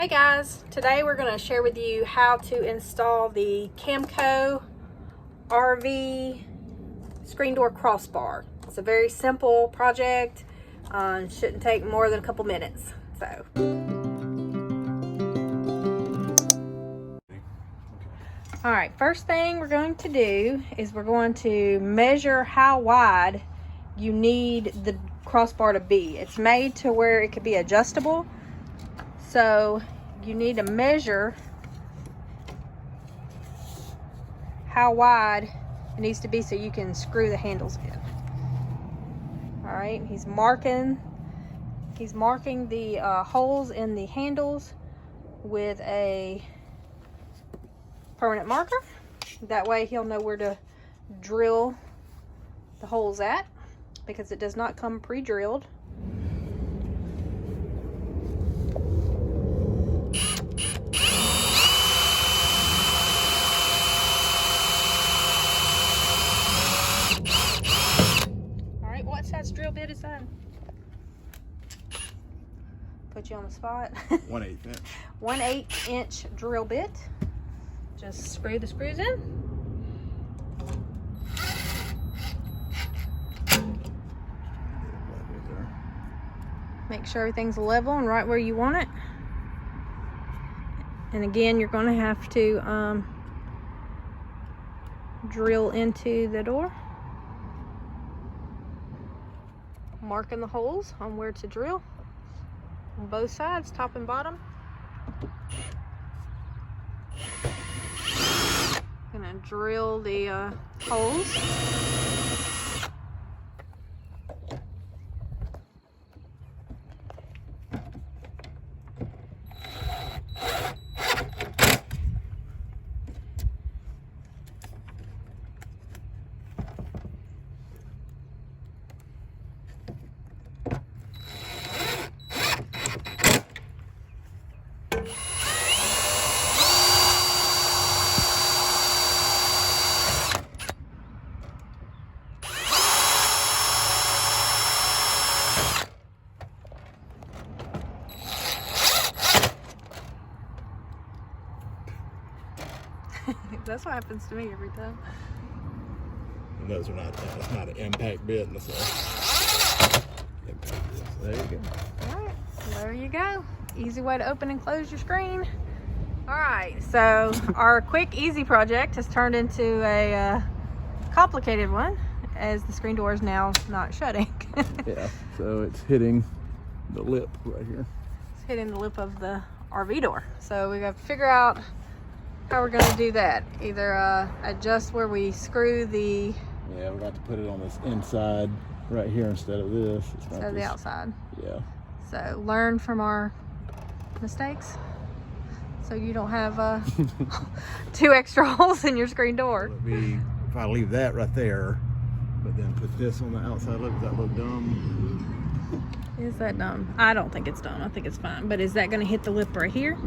Hey guys, today we're going to share with you how to install the Camco RV screen door crossbar. It's a very simple project, shouldn't take more than a couple minutes. So, alright, first thing we're going to do is we're going to measure how wide you need the crossbar to be. It's made to where it could be adjustable. So you need to measure how wide it needs to be so you can screw the handles in. All right, he's marking the holes in the handles with a permanent marker. That way he'll know where to drill the holes at, because it does not come pre-drilled. What size drill bit is that? Put you on the spot. 1/8 inch. 1/8 inch drill bit. Just screw the screws in. Make sure everything's level and right where you want it. And again, you're going to have to drill into the door. Marking the holes on where to drill on both sides, top and bottom. Gonna drill the holes. That's what happens to me every time. And those are not, that's not an impact bit. Impact bit. There you go. All right, there you go. Easy way to open and close your screen. All right, so our quick, easy project has turned into a complicated one, as the screen door is now not shutting. Yeah, so it's hitting the lip right here. It's hitting the lip of the RV door. So we have to figure out how we're going to do that. Either adjust where we screw the... Yeah, we're going to put it on this inside right here instead of this. Instead of the outside. Yeah. So learn from our mistakes, so you don't have 2 extra holes in your screen door. It'd be, if I leave that right there, but then put this on the outside, look, does that look dumb? Is that dumb? I don't think it's dumb. I think it's fine. But is that going to hit the lip right here?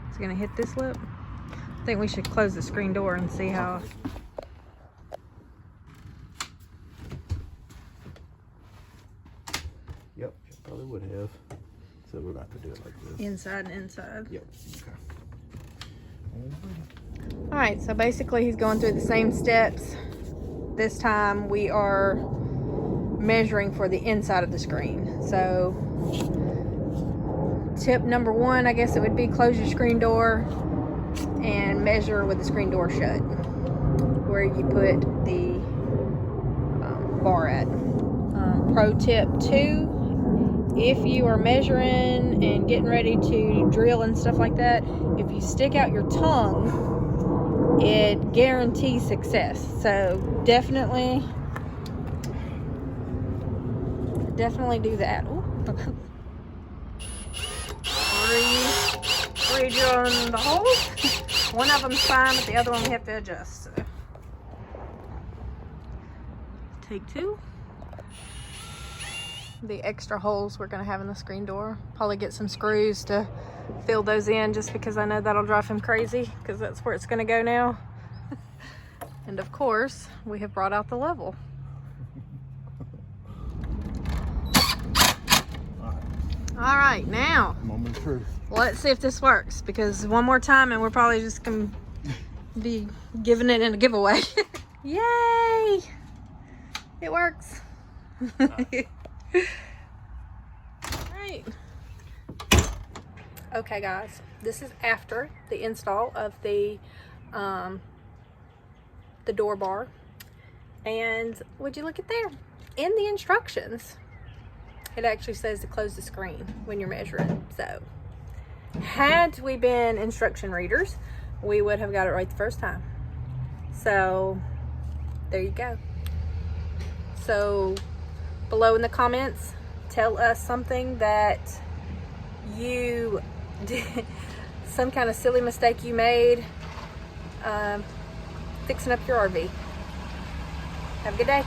It's going to hit this lip? I think we should close the screen door and see how... Yep, probably would have. So we're going to have to do it like this. Inside and inside. Yep. Okay. All right, so basically he's going through the same steps. This time we are measuring for the inside of the screen. So tip number 1, I guess it would be close your screen door and measure with the screen door shut where you put the bar at. Pro tip 2, if you are measuring and getting ready to drill and stuff like that, if you stick out your tongue, it guarantees success. So definitely do that. Re-drilling the holes. One of them's fine, but the other one we have to adjust. So. Take 2. The extra holes we're going to have in the screen door. Probably get some screws to fill those in, just because I know that'll drive him crazy, because that's where it's going to go now. And of course, we have brought out the level. All right, now Moment of truth. let's see if this works, because one more time and we're probably just gonna be giving it in a giveaway. Yay! It works. Right. Okay, guys, this is after the install of the door bar, and would you look at there? In the instructions, it actually says to close the screen when you're measuring. So, had we been instruction readers, we would have got it right the first time. So, there you go. So, below in the comments, tell us something that you did, some kind of silly mistake you made fixing up your RV. Have a good day.